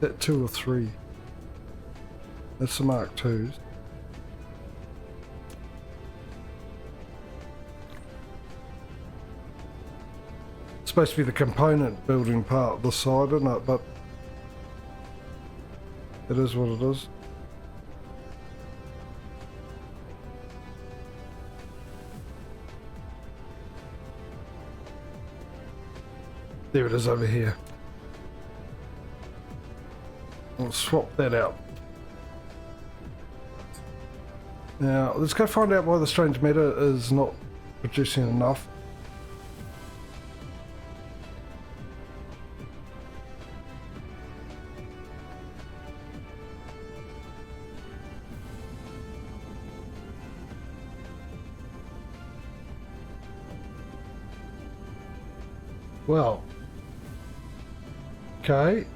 that 2 or 3? That's the Mark IIs. It's supposed to be the component building part of the side, isn't it? But it is what it is. There it is over here. I'll swap that out. Now, let's go find out why the strange matter is not producing enough. Well, okay.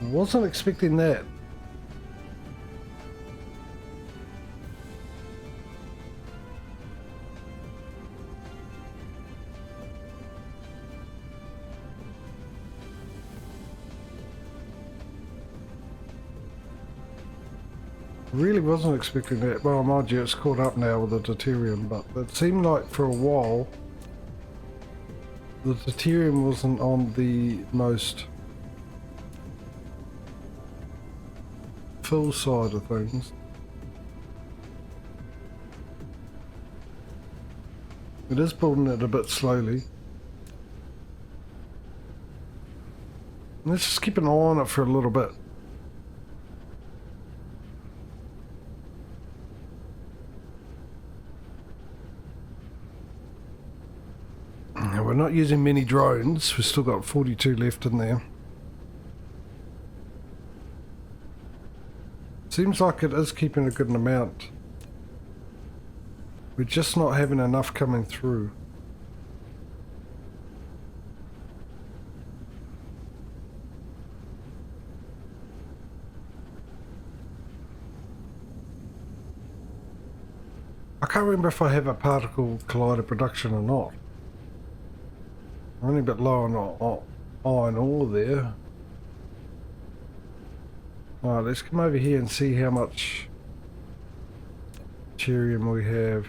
Wasn't expecting that. Really wasn't expecting that. Well, mind you, it's caught up now with the deuterium, but it seemed like for a while the deuterium wasn't on the most full side of things. It is building it a bit slowly. Let's just keep an eye on it for a little bit. We're not using many drones, we've still got 42 left in there. Seems like it is keeping a good amount. We're just not having enough coming through. I can't remember if I have a particle collider production or not. I'm only a bit low on iron ore there. Alright, let's come over here and see how much deuterium we have.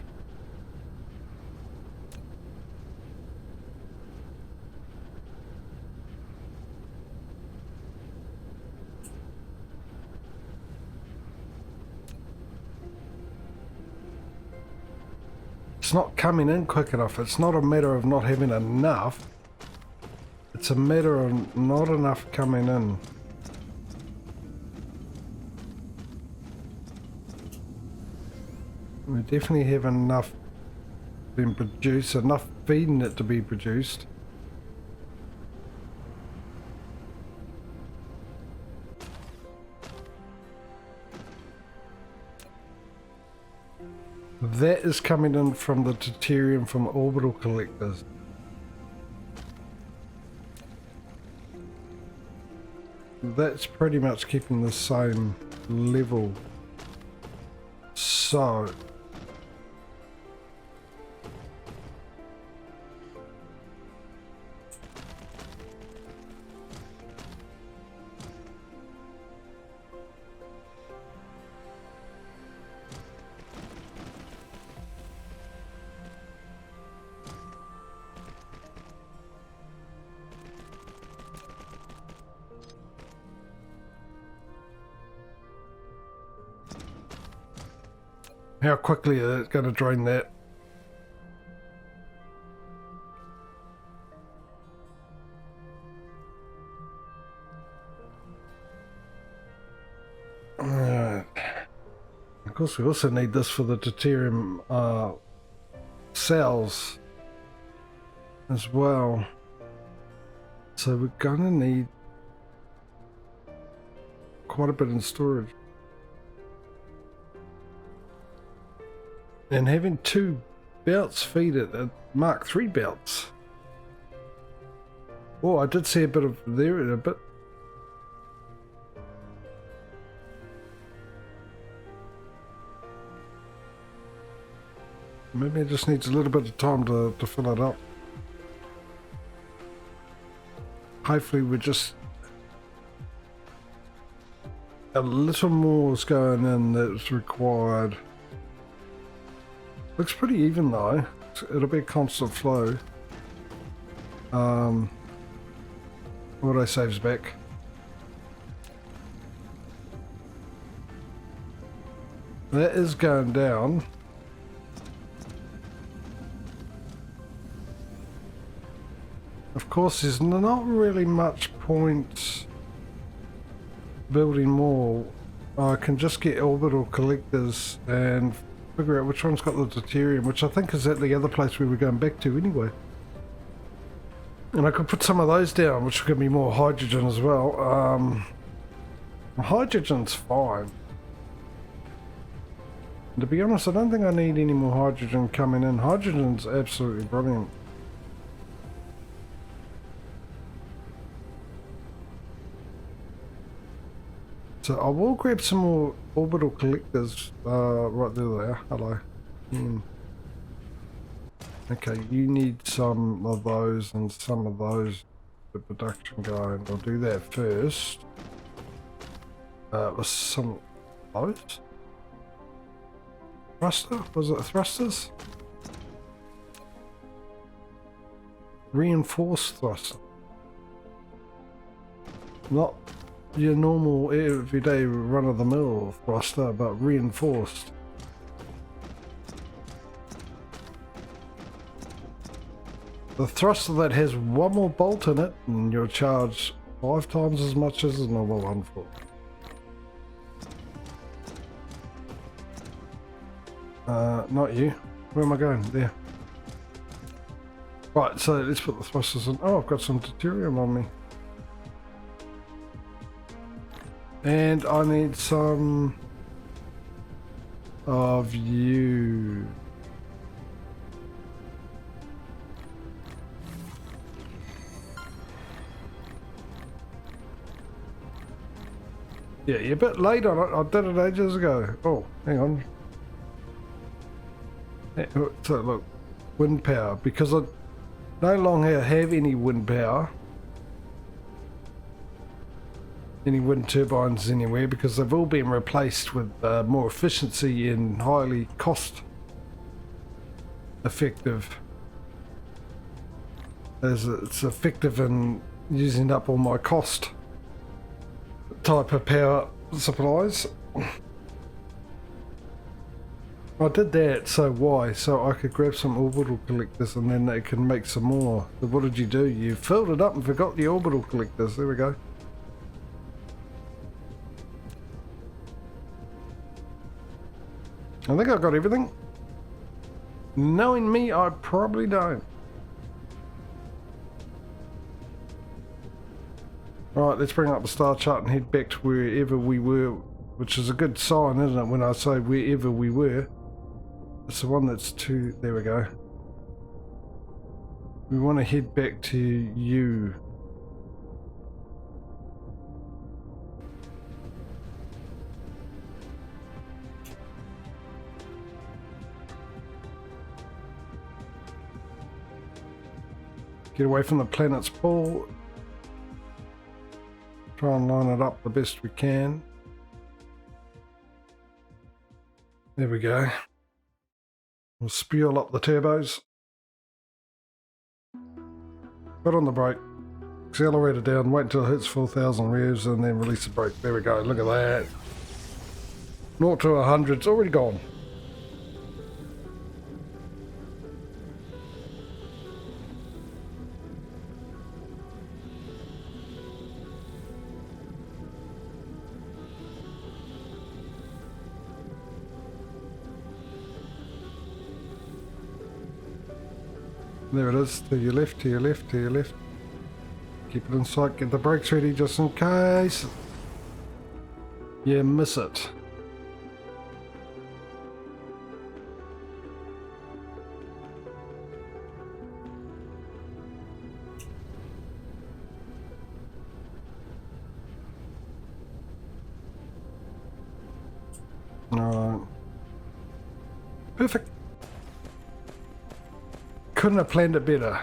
It's not coming in quick enough. It's not a matter of not having enough. It's a matter of not enough coming in. We definitely have enough being produced, enough feeding it to be produced. That is coming in from the deuterium from orbital collectors. That's pretty much keeping the same level. So how quickly is it going to drain that? Of course, we also need this for the deuterium cells as well. So we're going to need quite a bit in storage. And having 2 belts feed it, Mark III belts. Oh, I did see a bit of there in a bit. Maybe it just needs a little bit of time to fill it up. Hopefully we're just a little more is going in that's required. Looks pretty even though. It'll be a constant flow. Auto saves back. That is going down. Of course, there's not really much point building more. I can just get orbital collectors and figure out which one's got the deuterium, which I think is at the other place we were going back to anyway. And I could put some of those down, which could be more hydrogen as well. Hydrogen's fine. And to be honest, I don't think I need any more hydrogen coming in. Hydrogen's absolutely brilliant. So I will grab some more orbital collectors. Right there they are. Hello. Okay, you need some of those and some of those. The production going. I'll do that first. With some of those. Thruster? Was it thrusters? Reinforced thruster. Not your normal everyday run-of-the-mill thruster, but reinforced. The thruster that has one more bolt in it, and you'll charge 5 times as much as the normal one for. Not you. Where am I going? There. Right, so let's put the thrusters in. Oh, I've got some deuterium on me. And I need some of you. Yeah, you're a bit late on it. I did it ages ago. Oh, hang on. So look, wind power, because I no longer have any wind power, any wind turbines anywhere, because they've all been replaced with more efficiency and highly cost effective, as it's effective in using up all my cost type of power supplies. I did that, so why? So I could grab some orbital collectors and then they can make some more. So what did you do? You filled it up and forgot the orbital collectors. There we go. I think I got everything. Knowing me, I probably don't. Alright, let's bring up the star chart and head back to wherever we were, which is a good sign, isn't it, when I say wherever we were. It's the one that's to... there we go. We want to head back to you. Get away from the planet's pull. Try and line it up the best we can. There we go. We'll spule up the turbos. Put on the brake. Accelerator down, wait until it hits 4,000 revs and then release the brake. There we go, look at that. 0 to 100, it's already gone. There it is, to your left, to your left, to your left. Keep it in sight, get the brakes ready just in case you miss it. Alright. Perfect. Couldn't have planned it better.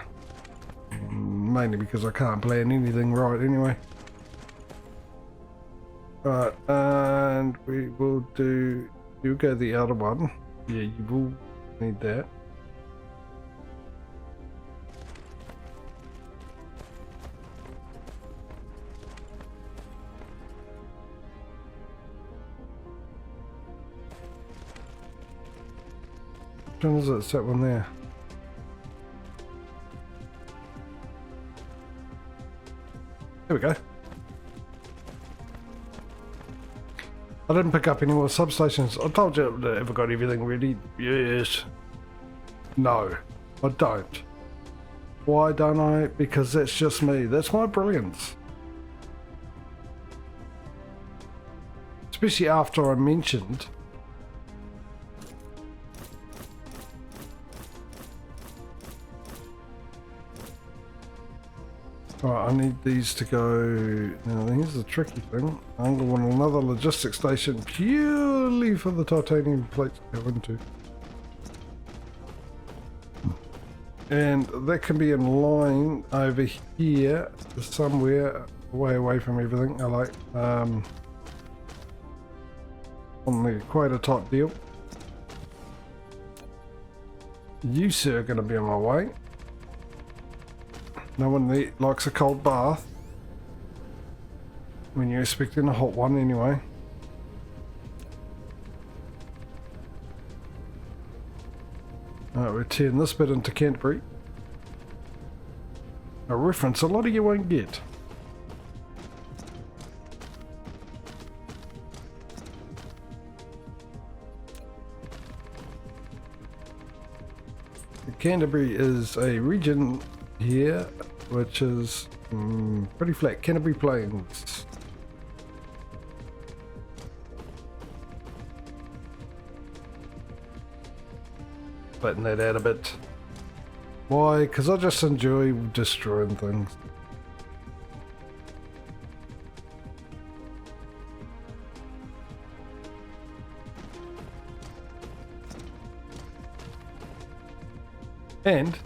Mainly because I can't plan anything right anyway. Right, and we will do... You go the other one. Yeah, you will need that. Which one is it? It's that one there. There we go. I didn't pick up any more substations. I told you that I've got everything ready. Yes. No, I don't. Why don't I? Because that's just me. That's my brilliance. Especially after I mentioned Alright, I need these to go... Now here's the tricky thing. I'm going to want another logistics station purely for the titanium plates to go into. And that can be in line over here somewhere way away from everything. I like on the equator type deal. You sir are going to be on my way. No one likes a cold bath when you're expecting a hot one anyway. Alright, we're tearing this bit into Canterbury. A reference a lot of you won't get. Canterbury is a region here which is pretty flat. Canterbury Plains. Flatten that out a bit. Why? Because I just enjoy destroying things. And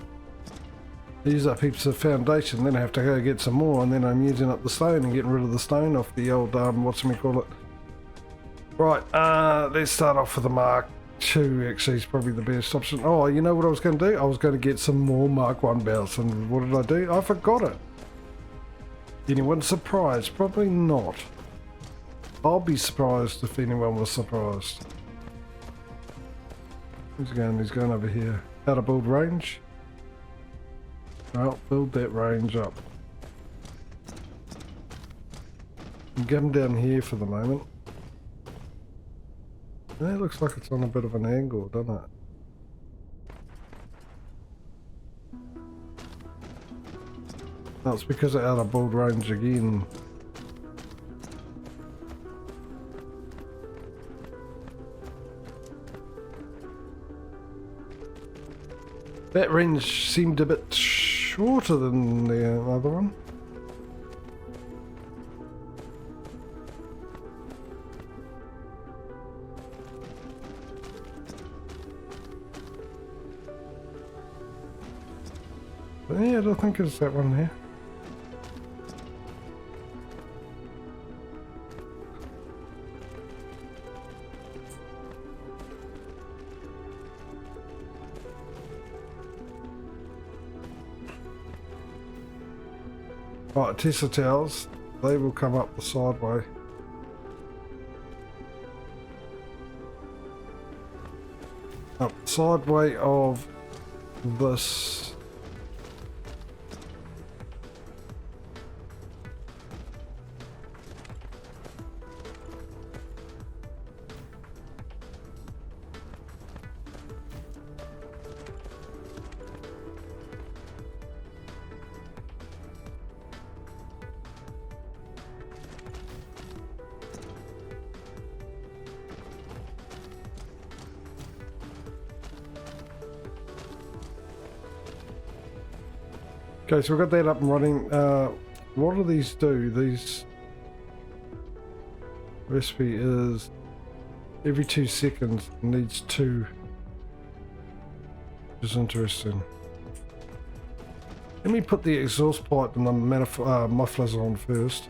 I use up heaps of foundation, then I have to go get some more, and then I'm using up the stone and getting rid of the stone off the old, whatchamacallit. Right, let's start off with the Mark II, actually, is probably the best option. Oh, you know what I was going to do? I was going to get some more Mark I belts, and what did I do? I forgot it. Anyone surprised? Probably not. I'll be surprised if anyone was surprised. Who's going? He's going over here. Out of build range. Well, build that range up. And get him down here for the moment. That looks like it's on a bit of an angle, doesn't it? No, it's because it's out of build range again. That range seemed a bit shorter than the other one. But yeah, I don't think it's that one there. Right, Tesla towers, they will come up the sideway. Up the sideway of this. Okay, so we've got that up and running. What do these do? These recipe is every 2 seconds needs 2. Which is interesting. Let me put the exhaust pipe and the mufflers on first.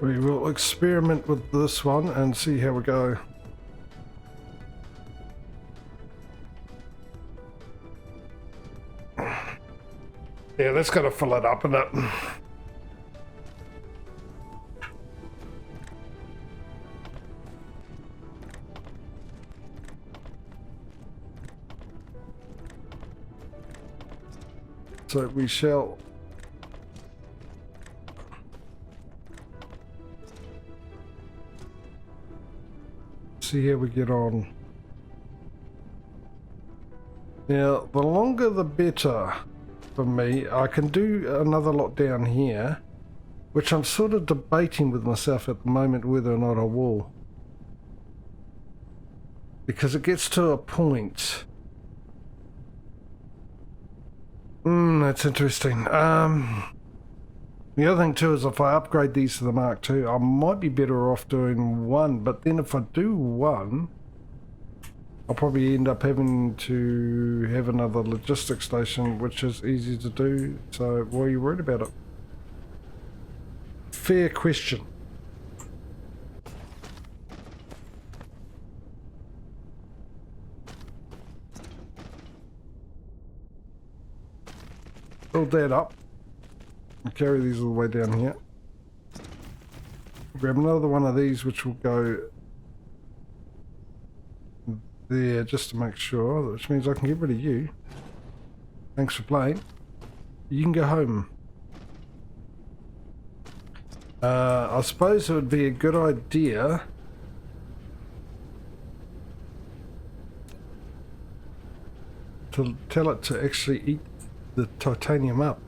We will experiment with this one and see how we go. Yeah, that's got to fill it up a bit. So we shall see how we get on. Now, the longer the better for me. I can do another lot down here, which I'm sort of debating with myself at the moment whether or not I will. Because it gets to a point. That's interesting. The other thing too is if I upgrade these to the Mark II, I might be better off doing one, but then if I do one, I'll probably end up having to have another logistics station, which is easy to do, so why are you worried about it? Fair question. Build that up and carry these all the way down here. Grab another one of these, which will go there just to make sure, which means I can get rid of you. Thanks for playing. You can go home. I suppose it would be a good idea to tell it to actually eat the titanium up.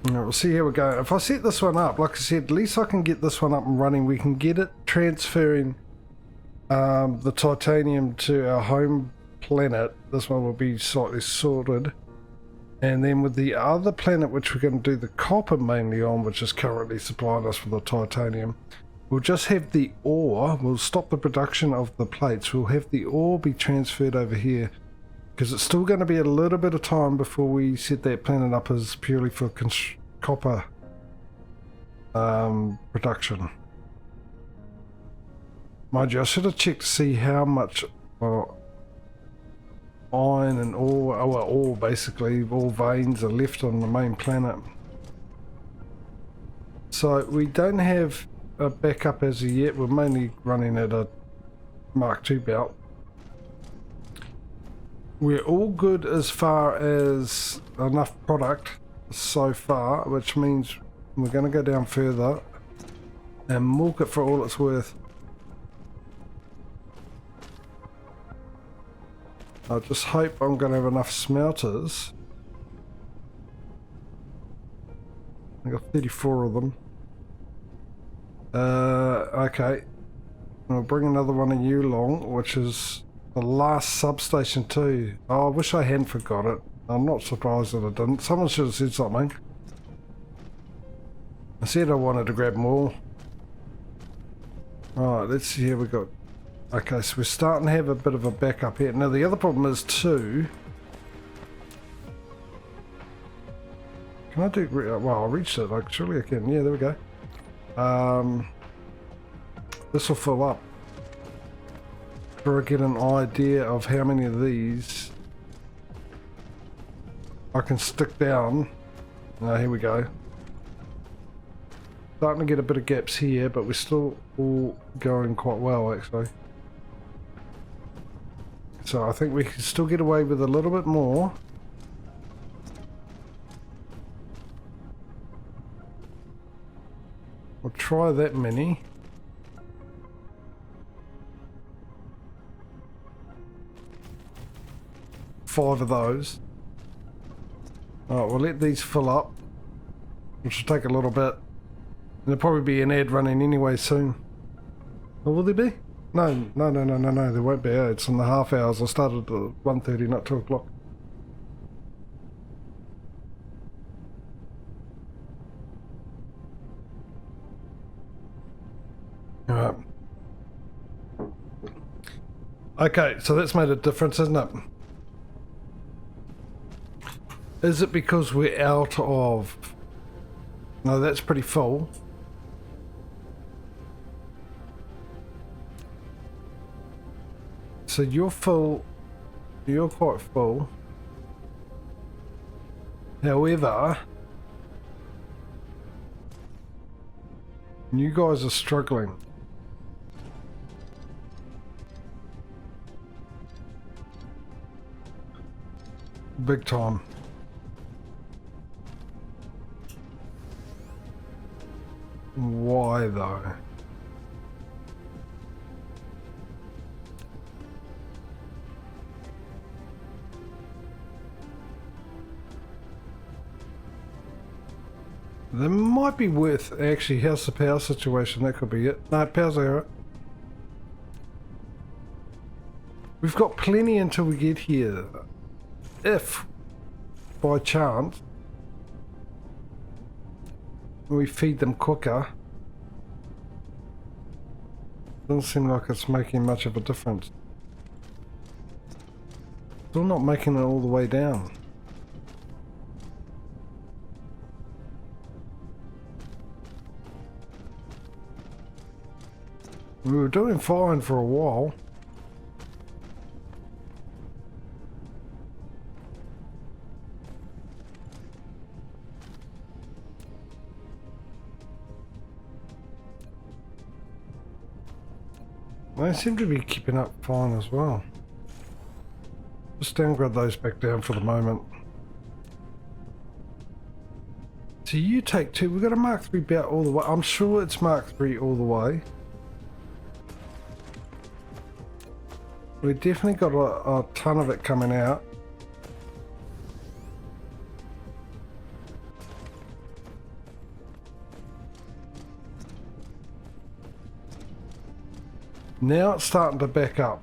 We'll see how we go. If I set this one up, like I said, at least I can get this one up and running. We can get it transferring the titanium to our home planet. This one will be slightly sorted. And then with the other planet, which we're going to do the copper mainly on, which is currently supplying us with the titanium, we'll just have the ore. We'll stop the production of the plates. We'll have the ore be transferred over here, because it's still going to be a little bit of time before we set that planet up as purely for copper production. Mind you, I should have checked to see how much iron and ore, basically, all veins are left on the main planet. So we don't have a backup as of yet. We're mainly running at a Mark II belt. We're all good as far as enough product so far, which means we're going to go down further and milk it for all it's worth. I just hope I'm going to have enough smelters. I got 34 of them. Okay. I'll bring another one of you along, which is the last substation too. Oh, I wish I hadn't forgot it. I'm not surprised that I didn't. Someone should have said something. I said I wanted to grab more. Alright, let's see here we got. Okay, so we're starting to have a bit of a backup here. Now the other problem is too. Can I do, well, I reached it, like surely I can. Yeah, there we go. This will fill up. Before I get an idea of how many of these I can stick down. Here we go. Starting to get a bit of gaps here, but we're still all going quite well actually. So I think we can still get away with a little bit more. We'll try that many. Five of those. Alright, we'll let these fill up, which will take a little bit. There'll probably be an ad running anyway soon. Or will there be? No, there won't be ads in the half hours. I started at 1:30, not 2 o'clock. Okay, so that's made a difference, isn't it? Is it because we're out of... No, that's pretty full. So you're full. You're quite full. However, you guys are struggling. Big time. Why though? That might be worth, actually, how's the power situation? That could be it. No, power's alright. We've got plenty until we get here. If, by chance, we feed them quicker, doesn't seem like it's making much of a difference. Still not making it all the way down. We were doing fine for a while. They seem to be keeping up fine as well. Just downgrade those back down for the moment. So you take 2. We've got a Mark 3 about all the way. I'm sure it's Mark 3 all the way. We've definitely got a ton of it coming out. Now it's starting to back up.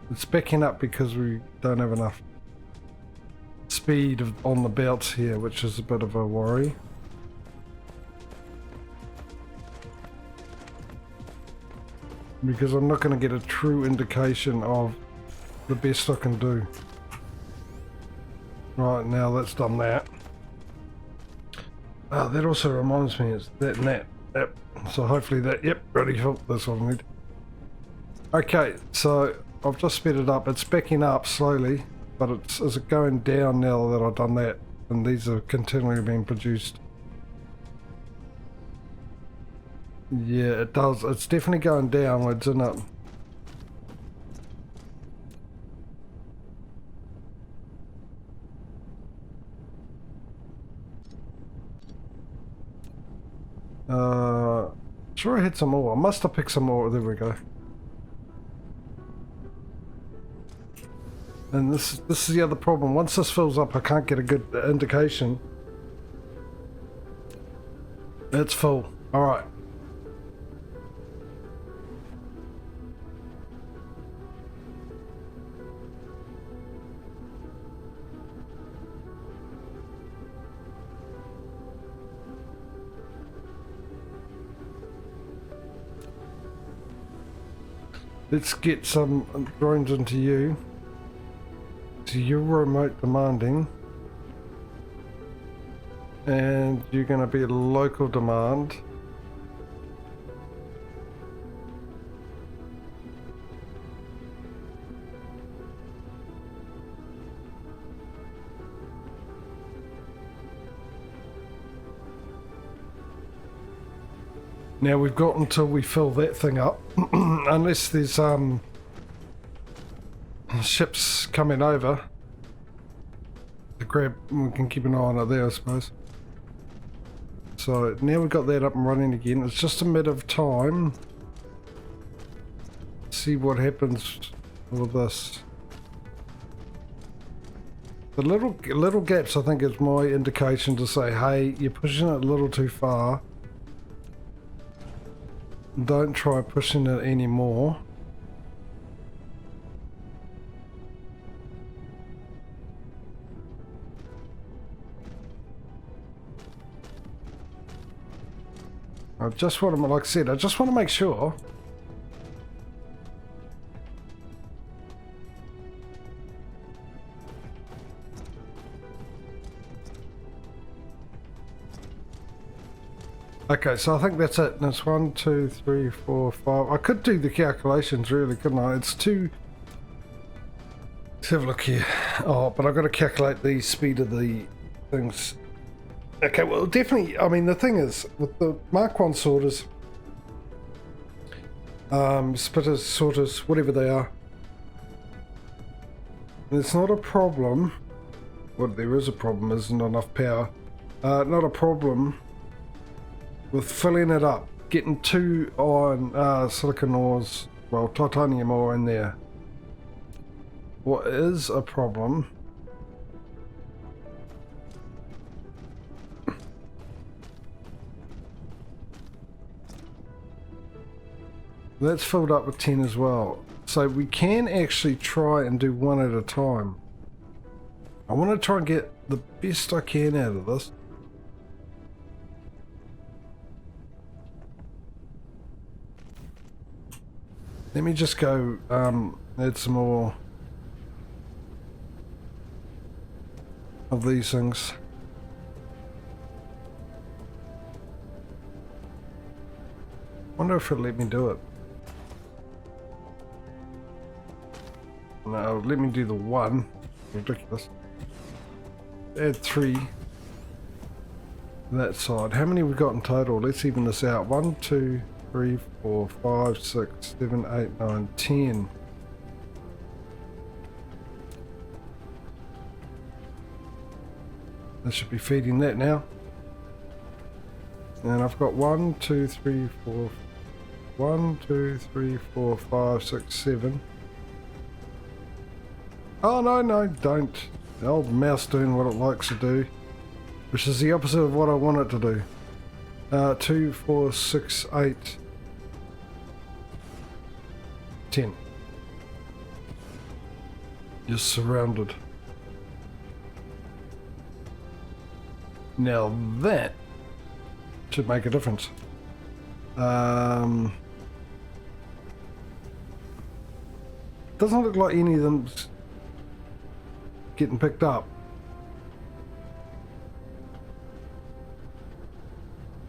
It's backing up because we don't have enough speed on the belts here, which is a bit of a worry. Because I'm not going to get a true indication of the best I can do. Right, now that's done that. That also reminds me, it's that and that. Yep. So hopefully that, yep, ready for this one. I need. Okay, so I've just sped it up. It's backing up slowly, but is it going down now that I've done that? And these are continually being produced. Yeah, it does. It's definitely going downwards, isn't it? Sure I had some more. I must have picked some more. There we go. And this is the other problem. Once this fills up, I can't get a good indication. It's full. All right. Let's get some drones into you. So you're remote demanding. And you're going to be local demand. Now we've got until we fill that thing up, unless there's ships coming over to grab. We can keep an eye on it there, I suppose. So now we've got that up and running again. It's just a matter of time. See what happens with this. The little gaps, I think, is my indication to say, hey, you're pushing it a little too far. Don't try pushing it anymore. I just want to, like I said, I just want to make sure Okay, so I think that's it. And it's 1, 2, 3, 4, 5. I could do the calculations really, couldn't I? It's two. Let's have a look here. Oh, but I've got to calculate the speed of the things. Okay, well, definitely. I mean, the thing is, with the Mark 1 sorters, splitters, sorters, whatever they are, it's not a problem. What there is a problem is not enough power. Not a problem with filling it up, getting 2 iron, silicon ores, well, titanium ore in there. What is a problem that's filled up with 10 as well. So we can actually try and do one at a time. I want to try and get the best I can out of this. Let me just go add some more of these things. Wonder if it'll let me do it. No, let me do the 1. Ridiculous. Add 3 that side. How many we got in total? Let's even this out. 1, 2, 3, 4, 5, 6, 7, 8, 9, 10. That should be feeding that now. And I've got 1, 2, 3, 4, 1, 2, 3, 4, 5, 6, 7. Oh no, no, don't. The old mouse doing what it likes to do, which is the opposite of what I want it to do. 2, 4, 6, 8, 10. Just surrounded. Now that should make a difference. Doesn't look like any of them's getting picked up.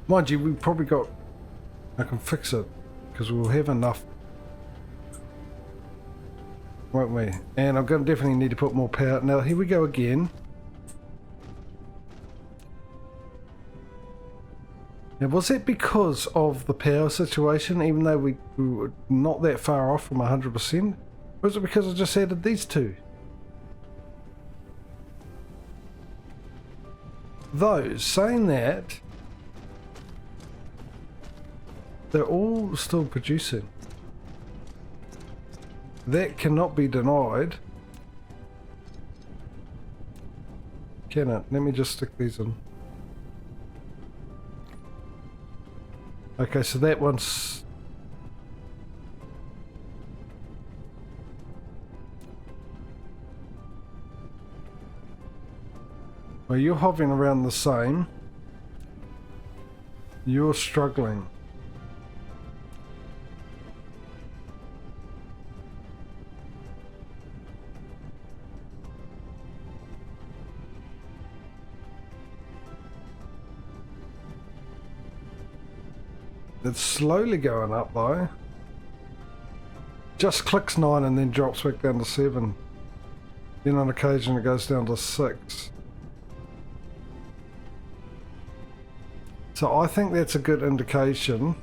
Mind you, we've probably got... I can fix it, because we'll have enough, won't we? And I'm going to definitely need to put more power. Now, here we go again. Now, was it because of the power situation, even though we were not that far off from 100%? Or was it because I just added these two? Though, saying that, they're all still producing. That cannot be denied. Can it? Let me just stick these in. Okay, so that one's... Well, you're hovering around the same. You're struggling. It's slowly going up though. Just clicks 9 and then drops back down to 7. Then on occasion it goes down to 6. So I think that's a good indication.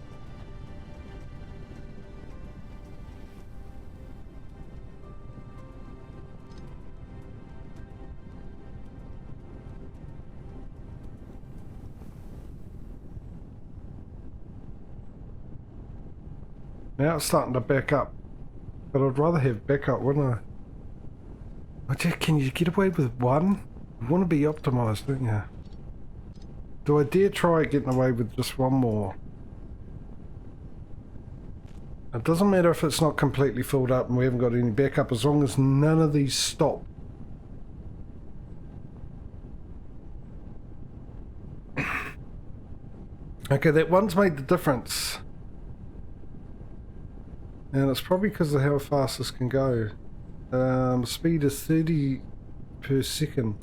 Now it's starting to back up, but I'd rather have backup, wouldn't I? Can you get away with 1? You want to be optimized, don't you? Do I dare try getting away with just 1 more? It doesn't matter if it's not completely filled up and we haven't got any backup, as long as none of these stop. Okay, that one's made the difference. And it's probably because of how fast this can go. Speed is 30 per second.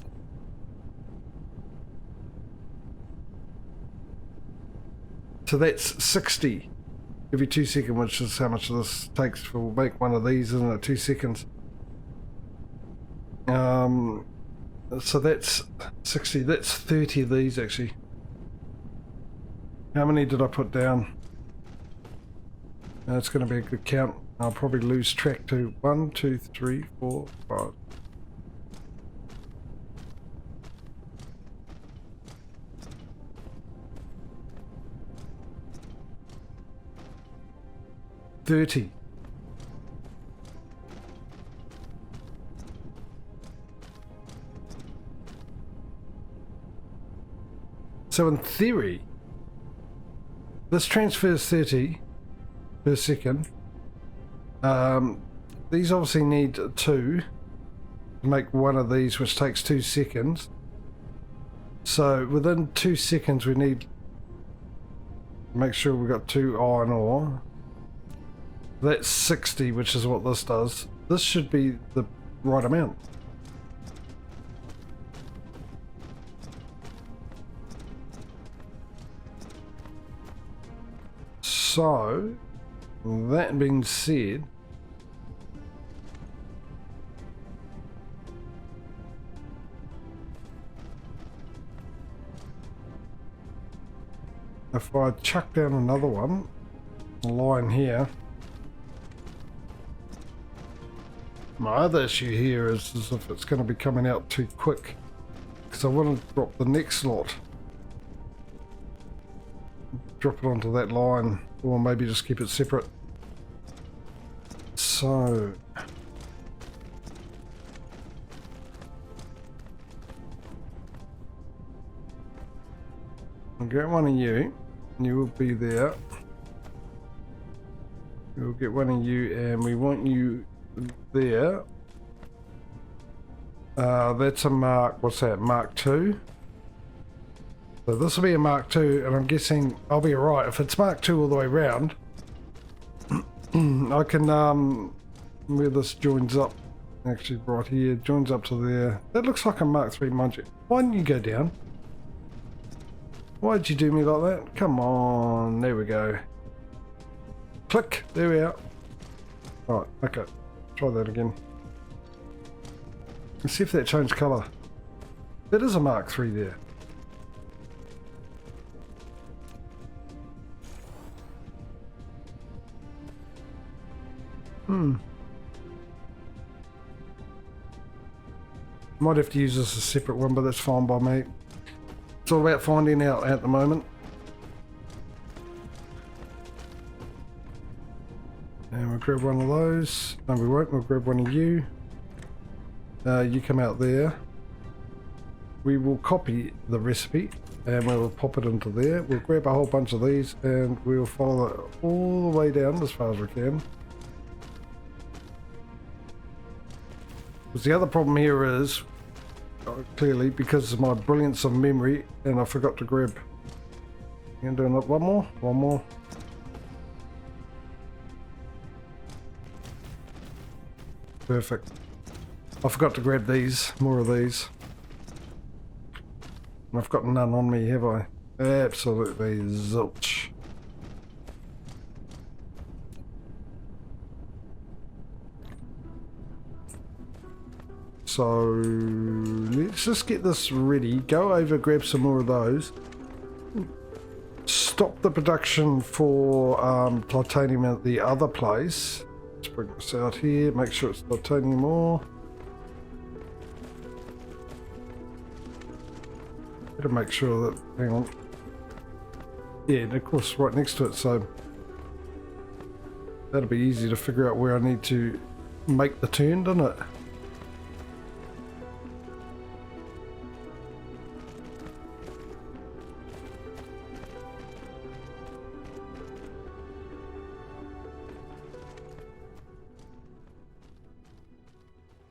So that's 60 every 2 seconds, which is how much this takes to make one of these, isn't it? 2 seconds. So that's 60, that's 30 of these actually. How many did I put down? That's going to be a good count. I'll probably lose track to 1, 2, 3, 4, 5. $30. So in theory, this transfers 30 per second. These obviously need 2 to make one of these, which takes 2 seconds. So within 2 seconds we need to make sure we've got 2 iron ore. That's 60, which is what this does. This should be the right amount. So, that being said, if I chuck down another one, a line here, my other issue here is if it's going to be coming out too quick, because I want to drop the next slot. Drop it onto that line, or maybe just keep it separate. So I'll get one of you, and you will be there. We'll get one of you, and we want you there. That's a Mark, what's that, Mark 2? So this will be a Mark 2, and I'm guessing I'll be alright. If it's Mark 2 all the way around, I can, where this joins up, actually right here, joins up to there. That looks like a Mark 3 module. Why didn't you go down? Why'd you do me like that? Come on, there we go. Click, there we are. Right, okay, try that again. Let's see if that changed colour. That is a Mark 3 there. Might have to use this as a separate one, but that's fine by me. It's all about finding out at the moment. And we'll grab one of those. No, we won't. We'll grab one of you. You come out there. We will copy the recipe and we will pop it into there. We'll grab a whole bunch of these and we'll follow it all the way down as far as we can. Because the other problem here is, clearly, because of my brilliance of memory, and I forgot to grab. You gonna do one more? One more. Perfect. I forgot to grab these, more of these. And I've got none on me, have I? Absolutely zilch. So let's just get this ready. Go over, grab some more of those. Stop the production for titanium at the other place. Let's bring this out here. Make sure it's titanium ore. Better make sure that. Hang on. Yeah, and of course, right next to it. So that'll be easy to figure out where I need to make the turn, doesn't it?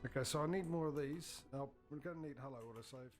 Okay, so I need more of these. Now, we're going to need hello autosave.